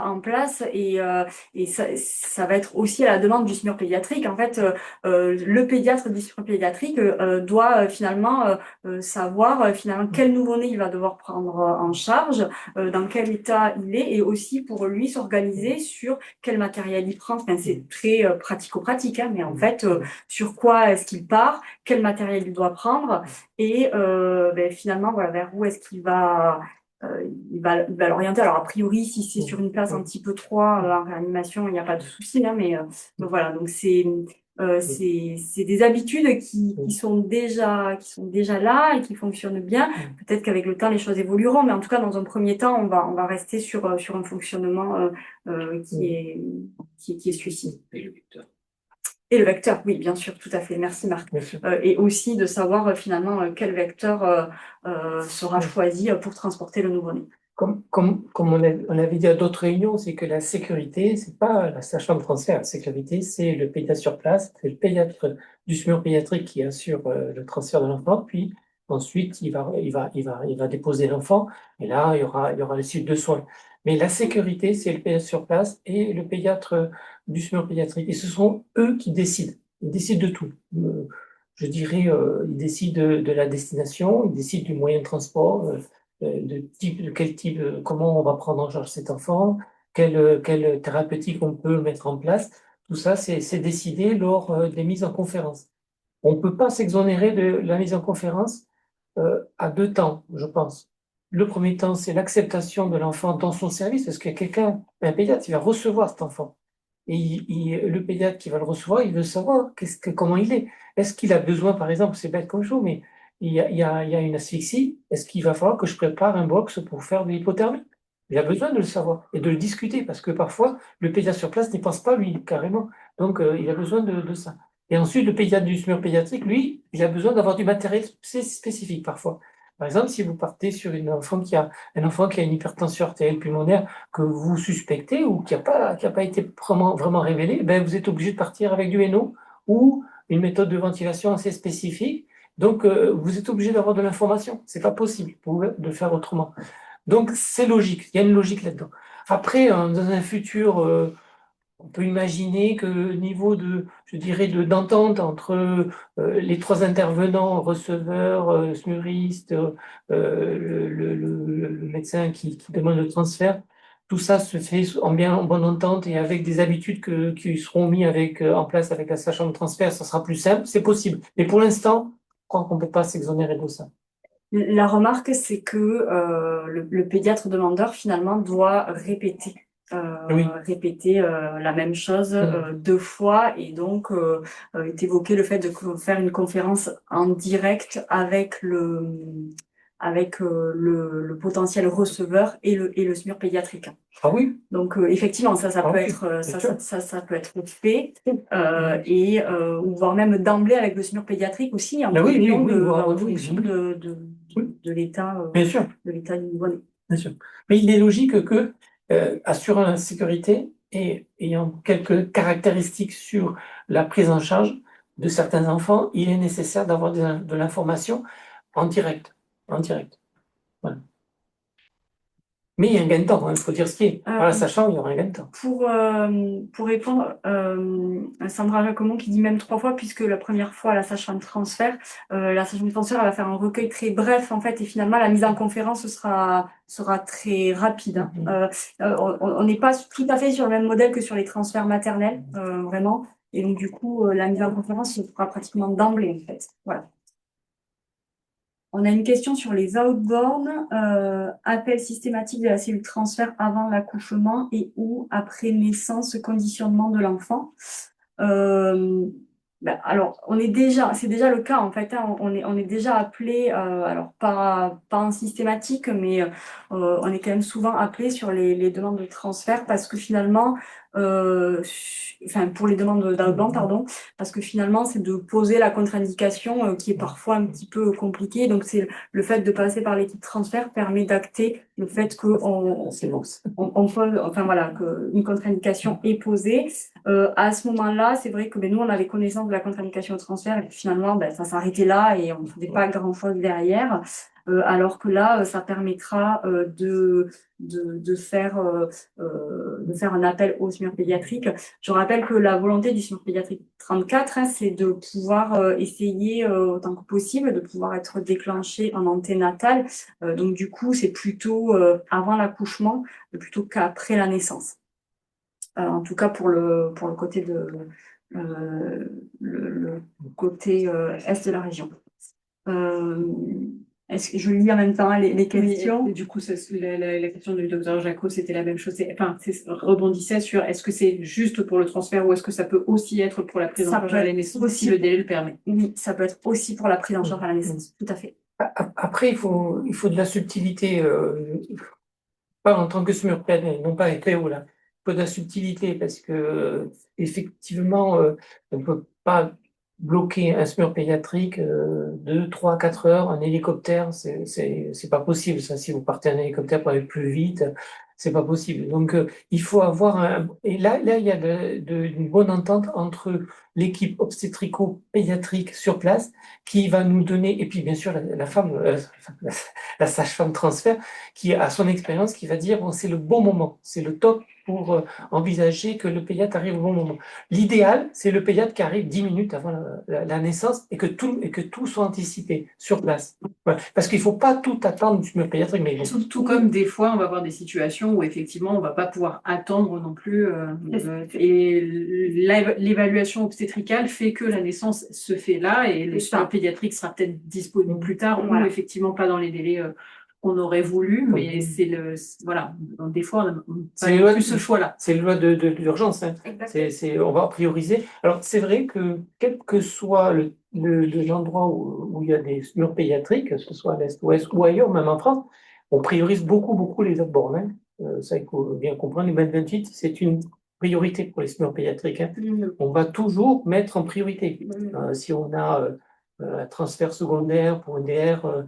en place et ça va être aussi à la demande du SMUR pédiatrique. En fait, le pédiatre du SMUR pédiatrique doit finalement savoir finalement quel nouveau-né il va devoir prendre en charge, dans quel état il est et aussi pour lui s'organiser sur quel matériel il prend. Enfin, c'est très pratico-pratique, hein, mais en fait, sur quoi est-ce qu'il part, quel matériel il doit prendre et finalement voilà vers où est-ce qu'il va il va l'orienter. Alors a priori si c'est sur une place un petit peu 3 en réanimation il n'y a pas de souci hein, mais donc, voilà donc c'est des habitudes qui sont déjà là et qui fonctionnent bien. Peut-être qu'avec le temps les choses évolueront mais en tout cas dans un premier temps on va rester sur un fonctionnement qui est celui-ci. Et le vecteur, oui, bien sûr, tout à fait. Merci Marc. Et aussi de savoir finalement quel vecteur sera choisi pour transporter le nouveau-né. Comme on avait dit à d'autres réunions, c'est que la sécurité, c'est pas la sage-femme transfert. La sécurité, c'est le pédiatre sur place, c'est le pédiatre du SMUR pédiatrique qui assure le transfert de l'enfant. Puis ensuite, il va déposer l'enfant. Et là, il y aura les suites de soins. Mais la sécurité, c'est le pédiatre sur place et le pédiatre du SMUR pédiatrique. Et ce sont eux qui décident. Ils décident de tout. Je dirais, ils décident de la destination, ils décident du moyen de transport. De quel type, comment on va prendre en charge cet enfant, quelle thérapeutique on peut mettre en place. Tout ça, c'est décidé lors des mises en conférence. On ne peut pas s'exonérer de la mise en conférence à 2 temps, je pense. Le premier temps, c'est l'acceptation de l'enfant dans son service, parce qu'il y a quelqu'un, un pédiatre, qui va recevoir cet enfant. Et le pédiatre qui va le recevoir, il veut savoir comment il est. Est-ce qu'il a besoin, par exemple, c'est bête comme chose, mais il y a une asphyxie, est-ce qu'il va falloir que je prépare un box pour faire de l'hypothermie? Il a besoin de le savoir et de le discuter, parce que parfois, le pédiatre sur place n'y pense pas, lui, carrément. Donc, il a besoin de ça. Et ensuite, le pédiatre du SMUR pédiatrique, lui, il a besoin d'avoir du matériel spécifique parfois. Par exemple, si vous partez sur un enfant qui a une hypertension artérielle pulmonaire que vous suspectez ou qui n'a pas été vraiment révélé, ben vous êtes obligé de partir avec du NO ou une méthode de ventilation assez spécifique. Donc, vous êtes obligé d'avoir de l'information. C'est pas possible de faire autrement. Donc, c'est logique. Il y a une logique là-dedans. Après, dans un futur, on peut imaginer que le niveau je dirais, d'entente entre les trois intervenants, receveurs, smuristes, le médecin qui demande le transfert, tout ça se fait en bonne entente et avec des habitudes qui seront mises en place avec la sage-femme de transfert, ça sera plus simple, c'est possible. Mais pour l'instant, je crois qu'on ne peut pas s'exonérer de ça. La remarque, c'est que le pédiatre demandeur, finalement, doit Oui. répéter la même chose deux fois. Et donc, est évoqué le fait de faire une conférence en direct avec le potentiel receveur et le SMUR pédiatrique. Ah oui, Donc effectivement, ça Ah peut oui, être bien sûr. ça peut être fait ou voire même d'emblée avec le SMUR pédiatrique aussi en Ah oui, fonction oui, en oui, fonction oui. Oui, de l'état bien sûr. du nouveau-né. Bien sûr. Mais il est logique que, assurant la sécurité et ayant quelques caractéristiques sur la prise en charge de certains enfants, il est nécessaire d'avoir de l'information en direct. En direct. Voilà. Mais il y a un gain de temps, il faut dire ce qui est. Voilà, sachant, il y aura un gain de temps. Pour répondre à Sandra Jacomon qui dit même 3 fois, puisque la première fois, la sage-femme transfert, la sage-femme transfert, elle va faire un recueil très bref, en fait, et finalement, la mise en conférence sera très rapide. Hein. On n'est pas tout à fait sur le même modèle que sur les transferts maternels, vraiment. Et donc, du coup, la mise en conférence se fera pratiquement d'emblée, en fait. Voilà. On a une question sur les outborn, appel systématique de la cellule transfert avant l'accouchement et ou après naissance, conditionnement de l'enfant. Alors, c'est déjà le cas en fait. Hein, on est déjà appelé, alors pas en systématique, mais on est quand même souvent appelé sur les demandes de transfert parce que finalement, enfin pour les demandes d'outbound, pardon, parce que finalement c'est de poser la contre-indication qui est parfois un petit peu compliquée. Donc c'est le fait de passer par l'équipe transfert permet d'acter le fait qu'on on pose, enfin voilà, qu'une contre-indication est posée. À ce moment-là, c'est vrai que nous, on avait connaissance de la contre-indication au transfert et puis finalement, ça s'arrêtait là et on ne faisait pas grand-chose derrière. Alors que là, ça permettra de faire un appel au SMUR pédiatrique. Je rappelle que la volonté du SMUR pédiatrique 34, hein, c'est de pouvoir essayer autant que possible de pouvoir être déclenché en anténatal. Donc du coup, c'est plutôt avant l'accouchement plutôt qu'après la naissance. En tout cas pour le côté le côté est de la région. Est-ce que je lis en même temps les questions? Oui, et du coup, la question du docteur Jacot, c'était la même chose. Rebondissait sur est-ce que c'est juste pour le transfert ou est-ce que ça peut aussi être pour la prise en charge à la naissance si le délai le permet? Oui, ça peut être aussi pour la prise en charge à la naissance, tout à fait. Après, il faut de la subtilité, pas en tant que SMURPED, non pas avec Léo, là. Il faut de la subtilité parce que, effectivement, on ne peut pas bloquer un SMUR pédiatrique 2, 3, 4 heures en hélicoptère, c'est pas possible. Ça, si vous partez en hélicoptère pour aller plus vite, c'est pas possible. Donc, il faut avoir et là, il y a une bonne entente entre l'équipe obstétrico-pédiatrique sur place qui va nous donner, et puis bien sûr la femme, la sage-femme transfert, qui a son expérience, qui va dire bon, c'est le bon moment, c'est le top pour envisager que le pédiatre arrive au bon moment. L'idéal, c'est le pédiatre qui arrive 10 minutes avant la naissance et que tout soit anticipé sur place. Voilà. Parce qu'il ne faut pas tout attendre du pédiatre. Mais Tout comme des fois, on va avoir des situations où effectivement, on ne va pas pouvoir attendre non plus. Et l'évaluation obstétricale fait que la naissance se fait là et le soin pédiatrique sera peut-être disponible plus tard ou effectivement pas dans les délais qu'on aurait voulu, mais voilà. Donc, des fois, on n'a pas plus ce choix-là. C'est une loi de l'urgence. Hein. On va prioriser. Alors, c'est vrai que quel que soit l'endroit où il y a des murs pédiatriques, que ce soit à l'Est, Ouest ou ailleurs, même en France, on priorise beaucoup les outbound. Hein. Ça, il faut bien comprendre. Les 28, c'est une priorité pour les murs pédiatriques. Hein. On va toujours mettre en priorité. Si on a un transfert secondaire pour une DR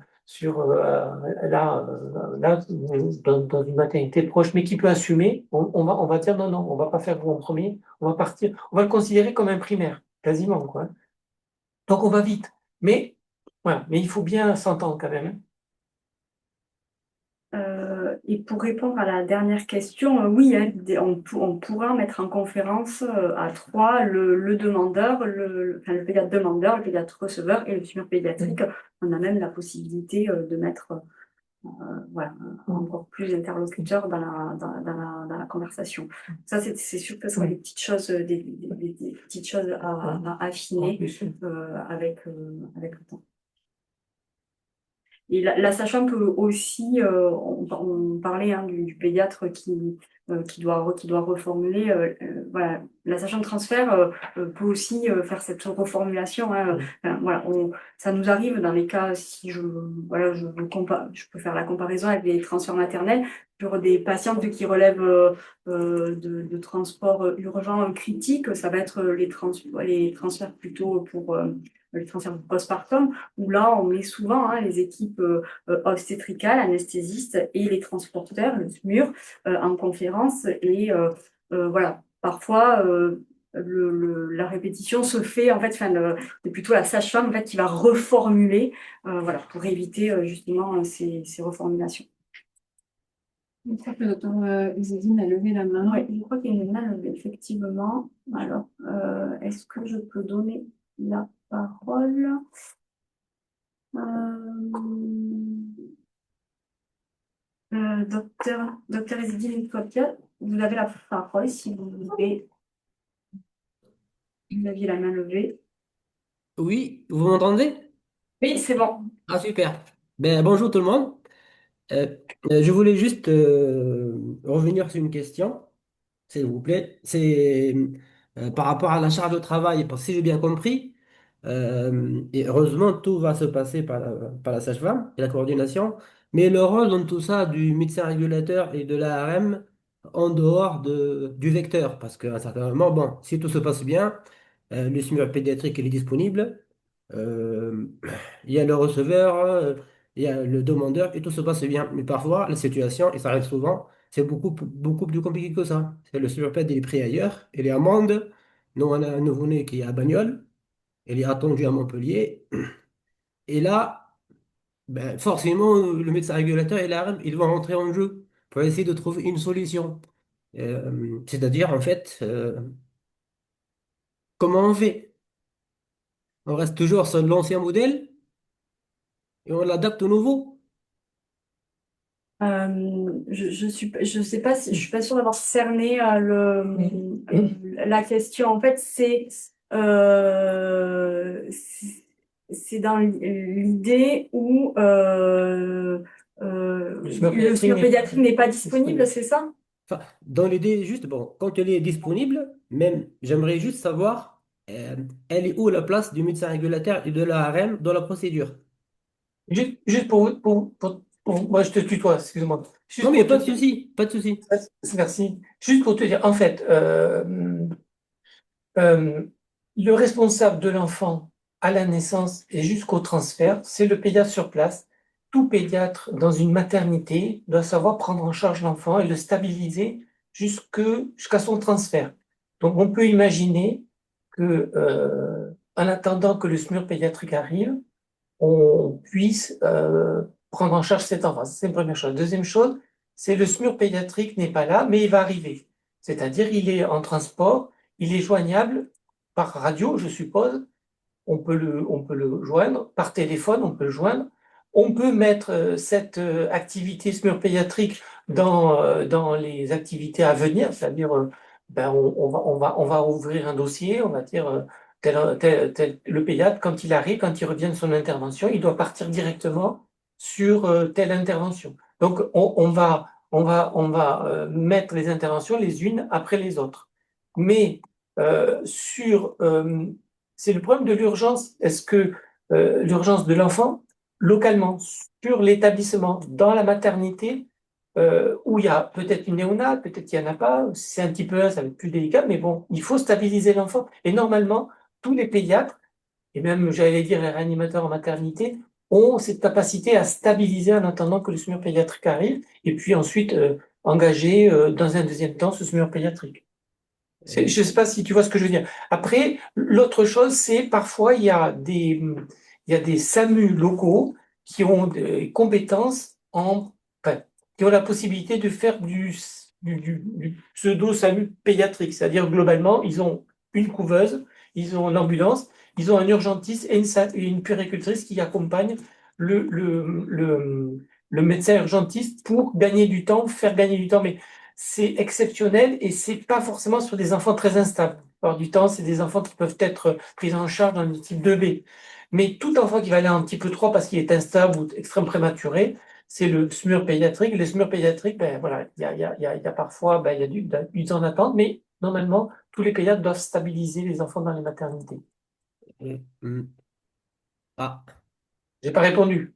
dans une maternité proche, mais qui peut assumer, on va dire non, on va pas faire vous en premier, on va partir, on va le considérer comme un primaire, quasiment, quoi. Donc on va vite. Mais voilà, mais il faut bien s'entendre quand même. Et pour répondre à la dernière question, oui, hein, on pourra mettre en conférence à trois le demandeur, enfin, le pédiatre demandeur, le pédiatre receveur et le suivi pédiatrique. On a même la possibilité de mettre voilà, encore plus interlocuteurs dans la conversation. Ça, c'est sûr que ce sera des petites choses, des petites choses à affiner avec le temps. Et la sage-femme peut aussi, on parlait hein, du pédiatre qui doit reformuler. Voilà, la sage-femme transfert peut aussi faire cette reformulation. Hein, enfin, voilà, ça nous arrive dans les cas, si je peux faire la comparaison avec les transferts maternels sur des patientes qui relèvent de transports urgents critiques. Ça va être les transferts plutôt pour les transferts postpartum, où là, on met souvent hein, les équipes obstétricales, anesthésistes et les transporteurs, le SMUR, en conférence. Et voilà, parfois, la répétition se fait, en fait, c'est plutôt la sage-femme en fait, qui va reformuler voilà, pour éviter justement ces reformulations. Je crois que le docteur Isadine a levé la main. Oui, je crois qu'il y a une main levée, effectivement. Alors, est-ce que je peux donner la parole docteur Isadine Ntwapia, vous avez la parole si vous voulez. Vous aviez la main levée. Oui, vous m'entendez? Oui, c'est bon. Ah, super. Ben, bonjour tout le monde. Je voulais juste revenir sur une question, s'il vous plaît. C'est par rapport à la charge de travail, parce que si j'ai bien compris, et heureusement, tout va se passer par la sage-femme et la coordination, mais le rôle dans tout ça du médecin régulateur et de l'ARM en dehors du vecteur, parce qu'à un certain moment, bon, si tout se passe bien, le SMUR pédiatrique il est disponible. Euh, il y a le receveur, il y a le demandeur et tout se passe bien. Mais parfois, la situation, et ça arrive souvent, c'est beaucoup plus compliqué que ça. C'est le superpède, il est pris ailleurs, il est à Mende. Nous, on a un nouveau-né qui est à Bagnoles, il est attendu à Montpellier. Et là, ben, forcément, le médecin régulateur et l'ARM, ils vont rentrer en jeu pour essayer de trouver une solution. C'est-à-dire, en fait, comment on fait? On reste toujours sur l'ancien modèle et on l'adapte au nouveau. Je sais pas si je suis pas sûre d'avoir cerné la question. En fait, c'est dans l'idée où le SMUR pédiatrique n'est pas disponible, c'est ça? Enfin, dans l'idée, juste, bon, quand elle est disponible, même, j'aimerais juste savoir, elle est où la place du médecin régulateur et de l'ARM dans la procédure? Juste moi je te tutoie, excuse-moi. Juste Non, mais il n'y a pour pas te de dire, souci, pas de souci. merci. Juste pour te dire, en fait, euh, le responsable de l'enfant à la naissance et jusqu'au transfert, c'est le pédiatre sur place. Tout pédiatre dans une maternité doit savoir prendre en charge l'enfant et le stabiliser jusqu'à son transfert. Donc, on peut imaginer que, en attendant que le SMUR pédiatrique arrive, on puisse prendre en charge cet enfant. C'est une première chose. Deuxième chose, c'est le SMUR pédiatrique n'est pas là, mais il va arriver. C'est-à-dire, il est en transport, il est joignable par radio, je suppose. On peut le joindre par téléphone, on peut le joindre. On peut mettre cette activité SMUR pédiatrique dans les activités à venir, c'est-à-dire ben, on va ouvrir un dossier, on va dire le pédiatre, quand il arrive, quand il revient de son intervention, il doit partir directement sur telle intervention. Donc on va mettre les interventions les unes après les autres. Mais c'est le problème de l'urgence. Est-ce que l'urgence de l'enfant, localement, sur l'établissement, dans la maternité, où il y a peut-être une néonate, peut-être qu'il n'y en a pas, si c'est un petit peu, ça va être plus délicat, mais bon, il faut stabiliser l'enfant. Et normalement, tous les pédiatres, et même, j'allais dire, les réanimateurs en maternité, ont cette capacité à stabiliser en attendant que le SMUR pédiatrique arrive, et puis ensuite engager dans un deuxième temps ce SMUR pédiatrique. Je ne sais pas si tu vois ce que je veux dire. Après, l'autre chose, c'est parfois il y a des SAMU locaux qui ont des compétences enfin, qui ont la possibilité de faire du pseudo-SAMU pédiatrique. C'est-à-dire, globalement, ils ont une couveuse, ils ont l'ambulance, ils ont un urgentiste et une puéricultrice qui accompagnent le médecin urgentiste pour gagner du temps, faire gagner du temps. Mais c'est exceptionnel et c'est pas forcément sur des enfants très instables. La plupart du temps, c'est des enfants qui peuvent être pris en charge dans le type 2B. Mais tout enfant qui va aller en type 3 parce qu'il est instable ou extrême prématuré, c'est le SMUR pédiatrique. Les SMUR pédiatriques, ben voilà, il y a parfois il y a du temps d'attente, mais normalement, tous les pédiatres doivent stabiliser les enfants dans les maternités. Mm. Ah. J'ai pas répondu.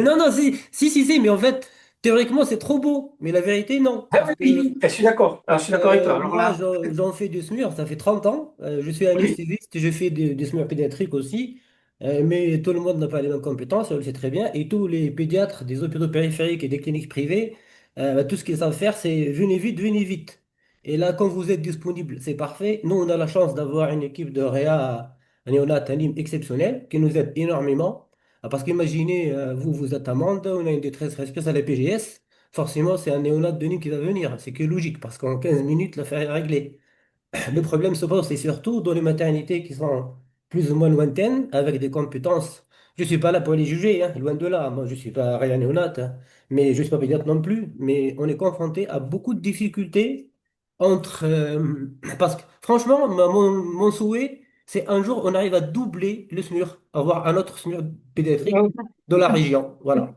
Non, non, si, mais en fait, théoriquement, c'est trop beau, mais la vérité, non. Ah Parce oui, que oui, je suis d'accord. Alors, je suis d'accord avec toi. Alors moi, là, j'en fais du SMUR, ça fait 30 ans. Je suis oui, anesthésiste, je fais des SMUR pédiatriques aussi. Mais tout le monde n'a pas les mêmes compétences, on le sait très bien. Et tous les pédiatres des hôpitaux périphériques et des cliniques privées, tout ce qu'ils savent faire, c'est venez vite, venez vite. Et là, quand vous êtes disponible, c'est parfait. Nous, on a la chance d'avoir une équipe de réa néonat anime exceptionnelle qui nous aide énormément. Parce qu'imaginez, vous êtes à Mende, on a une détresse respiratoire à la PGS. Forcément, c'est un néonat de Nîmes qui va venir. C'est que logique, parce qu'en 15 minutes, l'affaire est réglée. Le problème se pose, c'est surtout dans les maternités qui sont plus ou moins lointaines, avec des compétences. Je ne suis pas là pour les juger, hein, loin de là. Moi, je ne suis pas réa néonate, hein, mais je ne suis pas pédiatre non plus. Mais on est confronté à beaucoup de difficultés entre. Parce que, franchement, mon souhait, c'est un jour, on arrive à doubler le SMUR, avoir un autre SMUR pédiatrique dans la région. Voilà.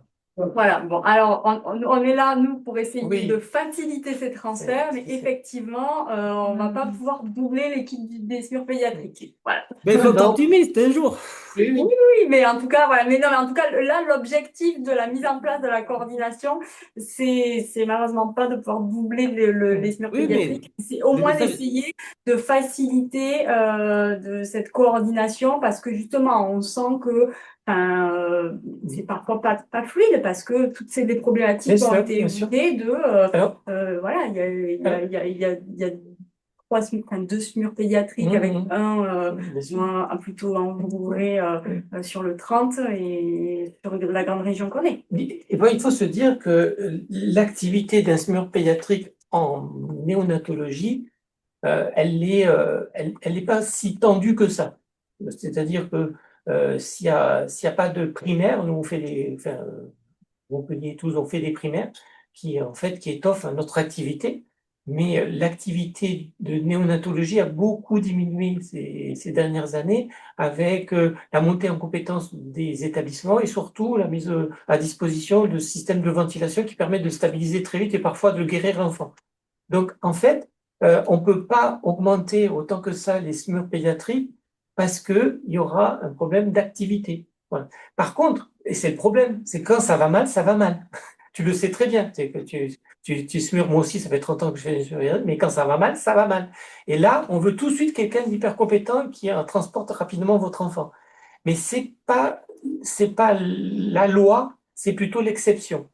Voilà, bon, alors on est là, nous, pour essayer oui. de faciliter ces transferts, mais effectivement, on va pas pouvoir doubler l'équipe des SMUR pédiatriques. Voilà. Mais il faut être Non. optimiste un jour. Oui, oui. Oui, mais en tout cas, voilà. Mais non, mais en tout cas, là, l'objectif de la mise en place de la coordination, c'est malheureusement pas de pouvoir doubler les SMUR Oui, pédiatriques. C'est au mais vous moins savez. d'essayer de faciliter de cette coordination parce que justement, on sent que enfin, c'est parfois pas fluide parce que toutes ces des problématiques Bien ont sûr, été bien sûr. évoquées de Alors, voilà, il y a trois enfin, deux SMUR pédiatriques avec mhm, bien sûr. un plutôt enroulé sur le 30 et sur la grande région qu'on est. Et bon, il faut se dire que l'activité d'un SMUR pédiatrique en néonatologie, elle est pas si tendue que ça. C'est-à-dire que s'il y a pas de primaire, nous on fait enfin, Montpellier et Toulouse, on fait des primaires qui en fait qui étoffent notre activité. Mais l'activité de néonatologie a beaucoup diminué ces dernières années avec la montée en compétence des établissements et surtout la mise à disposition de systèmes de ventilation qui permettent de stabiliser très vite et parfois de guérir l'enfant. Donc, en fait, on ne peut pas augmenter autant que ça les SMUR pédiatriques parce qu'il y aura un problème d'activité. Voilà. Par contre, et c'est le problème, c'est quand ça va mal, ça va mal. Tu le sais très bien. C'est que tu SMUR, moi aussi, ça fait 30 ans que je fais des SMUR, mais quand ça va mal, ça va mal. Et là, on veut tout de suite quelqu'un d'hyper compétent qui transporte rapidement votre enfant. Mais c'est pas la loi, c'est plutôt l'exception.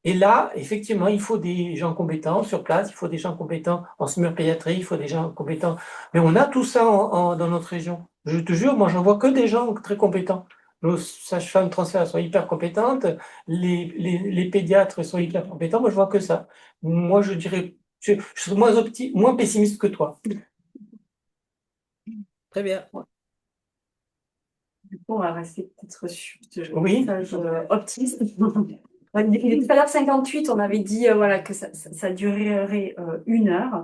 Et là, effectivement, il faut des gens compétents sur place, il faut des gens compétents en SMUR pédiatrie, il faut des gens compétents. Mais on a tout ça dans notre région. Je te jure, moi, j'en vois que des gens très compétents. Nos sages-femmes transfert sont hyper compétentes, les pédiatres sont hyper compétents. Moi, je vois que ça. Moi, je dirais, je suis moins pessimiste que toi. Très bien. Du coup, on va rester peut-être sur ce Oui. message optimiste. Il est tout à l'heure 58, on avait dit voilà, que ça durerait 1 heure.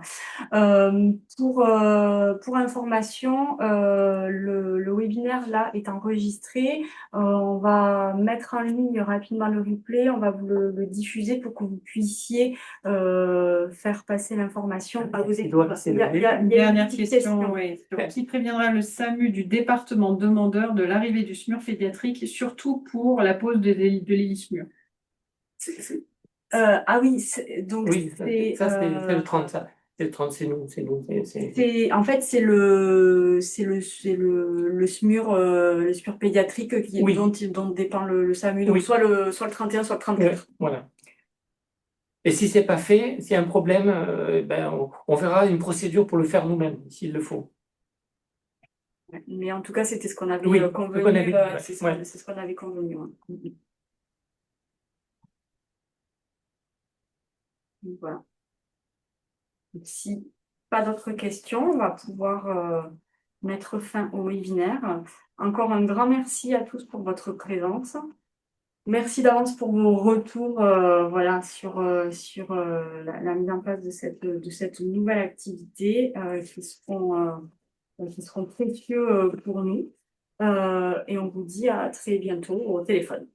Pour information, le webinaire là est enregistré. On va mettre en ligne rapidement le replay. On va vous le diffuser pour que vous puissiez faire passer l'information à vos équipes. Il y a Une une dernière petite question, oui. Qui préviendra le SAMU du département demandeur de l'arrivée du SMUR pédiatrique, surtout pour la pause de l'héliSMUR? Ah oui, donc Oui, c'est c'est le 30, ça. C'est le 30, c'est nous. en fait c'est le SMUR le SMUR pédiatrique Oui. dont dépend le SAMU, donc Oui. soit le 31 soit le 34. Voilà. Et si c'est pas fait, s'il y a un problème, on verra une procédure pour le faire nous-mêmes, s'il le faut. Mais en tout cas, c'était ce qu'on avait Oui, convenu. ce qu'on avait dit, ouais. C'est Ouais. ce qu'on avait convenu. Ouais. Donc, voilà. Donc, si pas d'autres questions, on va pouvoir mettre fin au webinaire. Encore un grand merci à tous pour votre présence. Merci d'avance pour vos retours voilà, sur la mise en place de cette nouvelle activité qui seront précieux pour nous. Et on vous dit à très bientôt au téléphone.